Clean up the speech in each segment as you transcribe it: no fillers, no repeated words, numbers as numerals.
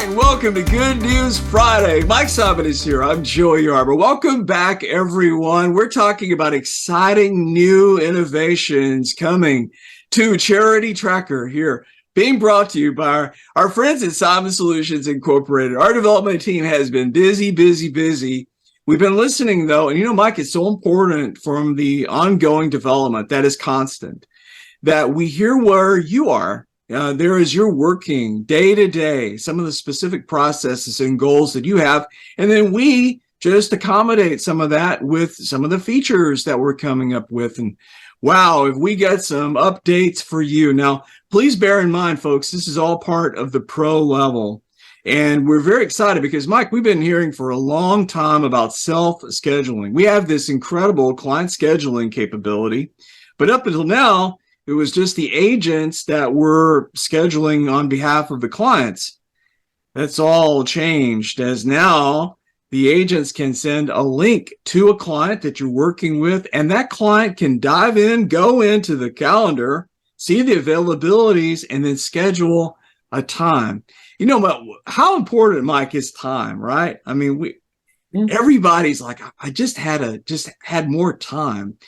right, welcome to Good News Friday. Mike Simon is here. I'm Joey Yarborough. Welcome back, everyone. We're talking about exciting new innovations coming to Charity Tracker here, being brought to you by our friends at Simon Solutions Incorporated. Our development team has been busy. We've been listening, though, and Mike, it's so important from the ongoing development that is constant, that we hear where you are. There is your working day to day, some of the specific processes and goals that you have. And then we just accommodate some of that with some of the features that we're coming up with. And wow, if we get some updates for you. Now, please bear in mind, folks, this is all part of the pro level. And we're very excited because, Mike, we've been hearing for a long time about self-scheduling. We have this incredible client scheduling capability, but up until now, it was just the agents that were scheduling on behalf of the clients. That's all changed, as now the agents can send a link to a client that you're working with, and that client can dive in, go into the calendar, see the availabilities, and then schedule a time. But how important, Mike, is time, right? I mean, everybody's like, I just had more time.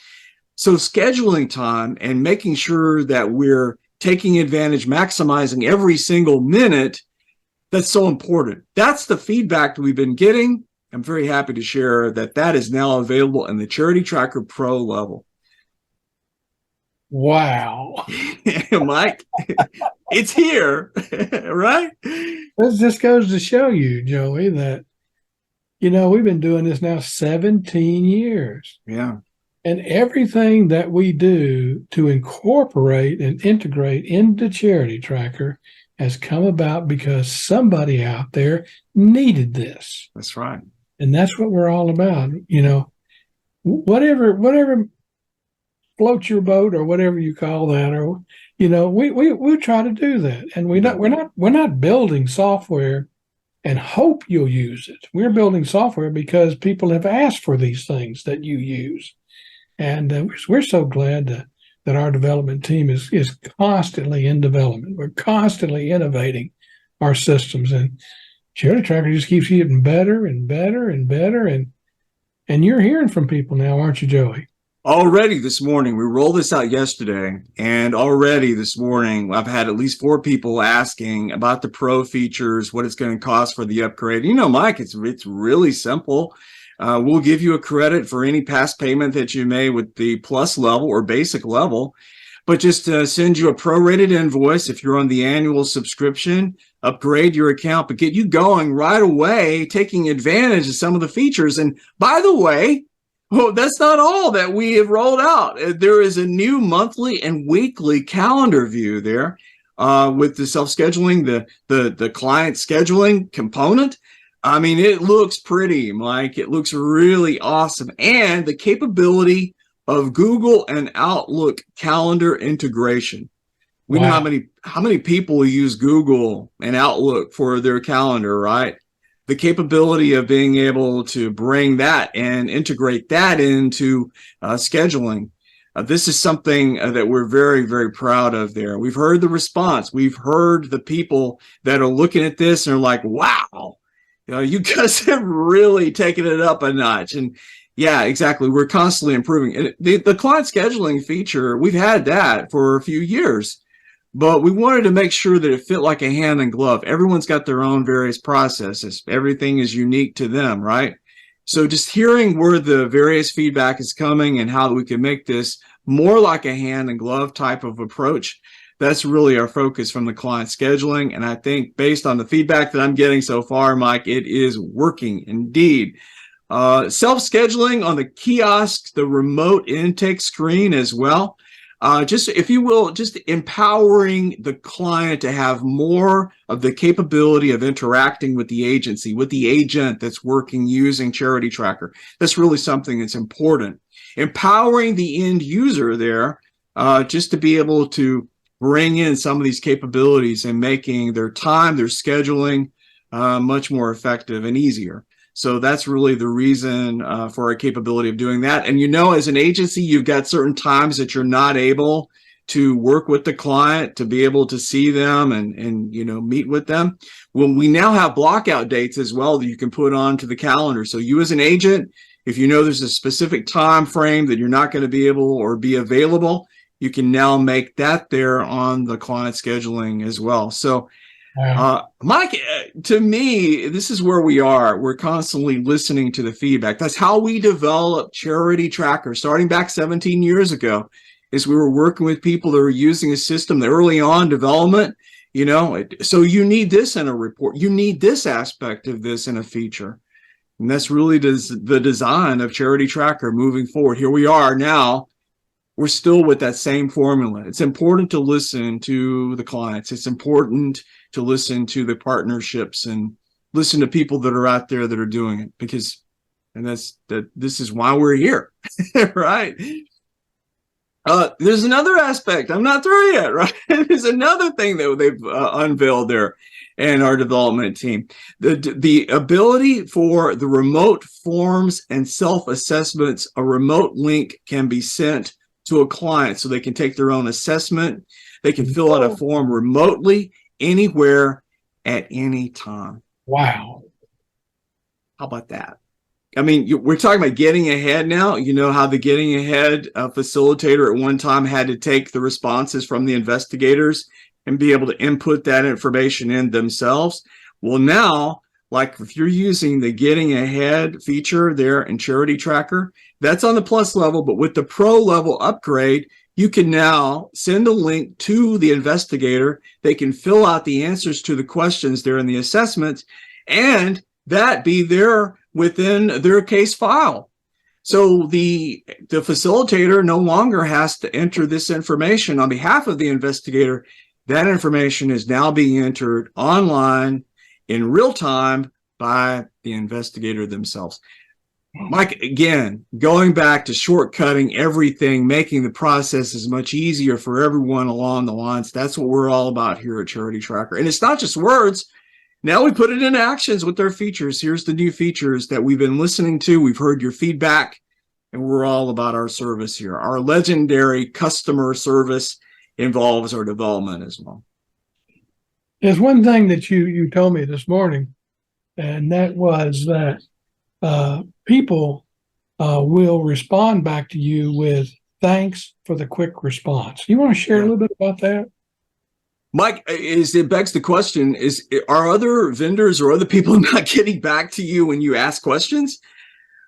So scheduling time and making sure that we're taking advantage, maximizing every single minute, that's so important. That's the feedback that we've been getting. I'm very happy to share that is now available in the Charity Tracker Pro level. Wow. Mike, it's here, right? This just goes to show you, Joey, that, we've been doing this now 17 years. Yeah. And everything that we do to incorporate and integrate into Charity Tracker has come about because somebody out there needed this. That's right. And that's what we're all about. Whatever floats your boat or whatever you call that, or we try to do that. And we're not building software and hope you'll use it. We're building software because people have asked for these things that you use. And we're so glad that our development team is constantly in development. We're constantly innovating our systems, and Charity Tracker just keeps getting better and better and better. And you're hearing from people now, aren't you, Joey? Already this morning, we rolled this out yesterday, and already this morning, I've had at least 4 people asking about the pro features, what it's going to cost for the upgrade. Mike, it's really simple. We'll give you a credit for any past payment that you made with the plus level or basic level, but just send you a prorated invoice if you're on the annual subscription, upgrade your account, but get you going right away, taking advantage of some of the features. And by the way, that's not all that we have rolled out. There is a new monthly and weekly calendar view there with the self-scheduling, the client scheduling component. I mean, it looks pretty, Mike. It looks really awesome. And the capability of Google and Outlook calendar integration. We know how many people use Google and Outlook for their calendar, right? The capability of being able to bring that and integrate that into scheduling. This is something that we're very, very proud of there. We've heard the response. We've heard the people that are looking at this and are like, wow. You guys have really taken it up a notch. And yeah, exactly. We're constantly improving. And the client scheduling feature, we've had that for a few years, but we wanted to make sure that it fit like a hand in glove. Everyone's got their own various processes. Everything is unique to them, right? So just hearing where the various feedback is coming and how we can make this more like a hand in glove type of approach, that's really our focus from the client scheduling. And I think based on the feedback that I'm getting so far, Mike, it is working indeed. Self-scheduling on the kiosk, the remote intake screen as well. Just, if you will, just empowering the client to have more of the capability of interacting with the agency, with the agent that's working using Charity Tracker. That's really something that's important. Empowering the end user there, just to be able to bring in some of these capabilities and making their time, their scheduling much more effective and easier. So that's really the reason for our capability of doing that. And as an agency, you've got certain times that you're not able to work with the client, to be able to see them and meet with them. Well, we now have blockout dates as well that you can put onto the calendar. So you as an agent, if you know there's a specific time frame that you're not going to be able or be available, you can now make that there on the client scheduling as well. So Mike, to me, this is where we are. We're constantly listening to the feedback. That's how we developed Charity Tracker, starting back 17 years ago, is we were working with people that were using a system, the early on development, so you need this in a report. You need this aspect of this in a feature. And that's really the design of Charity Tracker moving forward. Here we are now. We're still with that same formula. It's important to listen to the clients. It's important to listen to the partnerships and listen to people that are out there that are doing it this is why we're here, right? There's another aspect. I'm not through yet, right? There's another thing that they've unveiled there in our development team. The ability for the remote forms and self-assessments, a remote link can be sent to a client so they can take their own assessment. They can fill out a form remotely, anywhere, at any time. Wow. How about that? I mean, we're talking about getting ahead now. You know how the getting ahead facilitator at one time had to take the responses from the investigators and be able to input that information in themselves. Well, now, like if you're using the getting ahead feature there in Charity Tracker, that's on the plus level, but with the pro level upgrade, you can now send a link to the investigator. They can fill out the answers to the questions there in the assessments, and that be there within their case file. So the facilitator no longer has to enter this information on behalf of the investigator. That information is now being entered online in real time by the investigator themselves. Mike, again, going back to shortcutting everything, making the process as much easier for everyone along the lines. That's what we're all about here at Charity Tracker. And it's not just words. Now we put it in actions with our features. Here's the new features that we've been listening to. We've heard your feedback, and we're all about our service here. Our legendary customer service involves our development as well. There's one thing that you told me this morning, and that was that people will respond back to you with thanks for the quick response. You want to share a little bit about that? Mike, it begs the question, are other vendors or other people not getting back to you when you ask questions?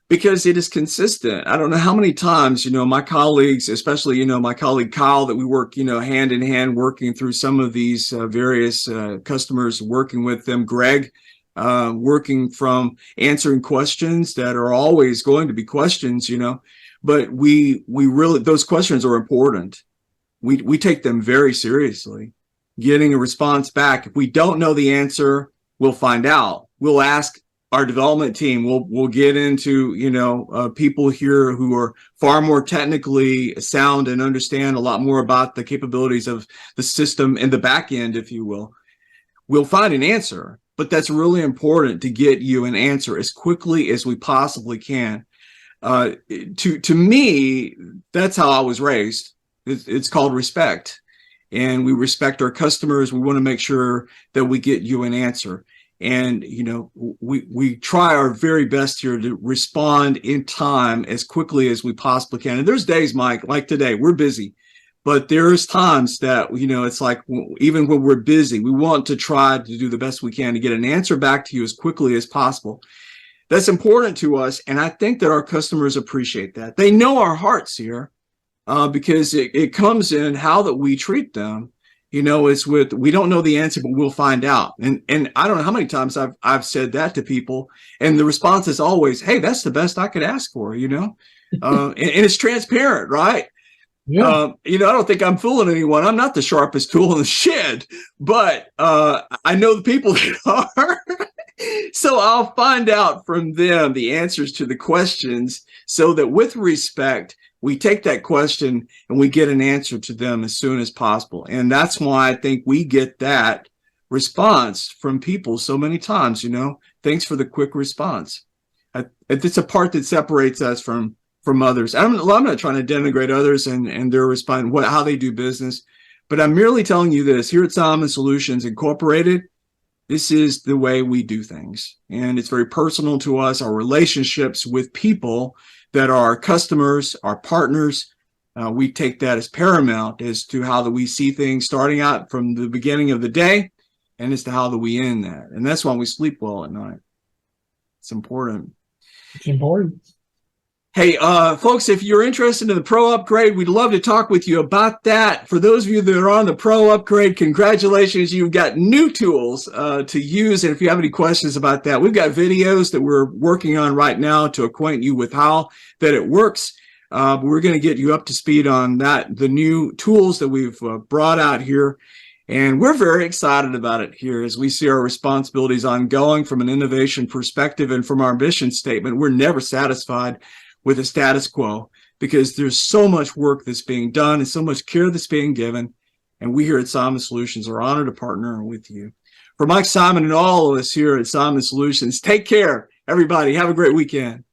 Because it is consistent. I don't know how many times, my colleagues, especially, my colleague Kyle, that we work, hand in hand, working through some of these various customers, working with them, Greg, working from answering questions that are always going to be questions, but we really, those questions are important. We take them very seriously. Getting a response back. If we don't know the answer, we'll find out. We'll ask our development team. We'll get into, people here who are far more technically sound and understand a lot more about the capabilities of the system in the back end, if you will. We'll find an answer, but that's really important to get you an answer as quickly as we possibly can. To me, that's how I was raised. It's called respect. And we respect our customers. We want to make sure that we get you an answer. And, we try our very best here to respond in time as quickly as we possibly can. And there's days, Mike, like today, we're busy. But there's times that, it's like even when we're busy, we want to try to do the best we can to get an answer back to you as quickly as possible. That's important to us. And I think that our customers appreciate that. They know our hearts here. Because it comes in how that we treat them. It's with, we don't know the answer, but we'll find out. And I don't know how many times I've said that to people, and the response is always, hey, that's the best I could ask for, and it's transparent, right? Yeah. I don't think I'm fooling anyone. I'm not the sharpest tool in the shed, but I know the people that are. So I'll find out from them the answers to the questions so that with respect, we take that question and we get an answer to them as soon as possible. And that's why I think we get that response from people so many times, thanks for the quick response. It's a part that separates us from from others. I'm not trying to denigrate others and their response, how they do business, but I'm merely telling you this. Here at Solomon Solutions Incorporated, this is the way we do things. And it's very personal to us, our relationships with people that are our customers, our partners. We take that as paramount as to how that we see things starting out from the beginning of the day and as to how that we end that. And that's why we sleep well at night. It's important. It's important. Hey, folks, if you're interested in the Pro Upgrade, we'd love to talk with you about that. For those of you that are on the Pro Upgrade, congratulations. You've got new tools to use. And if you have any questions about that, we've got videos that we're working on right now to acquaint you with how that it works. We're going to get you up to speed on that, the new tools that we've brought out here. And we're very excited about it here as we see our responsibilities ongoing from an innovation perspective and from our mission statement. We're never satisfied with the status quo because there's so much work that's being done and so much care that's being given. And we here at Solomon Solutions are honored to partner with you. For Mike Simon and all of us here at Solomon Solutions, take care, everybody. Have a great weekend.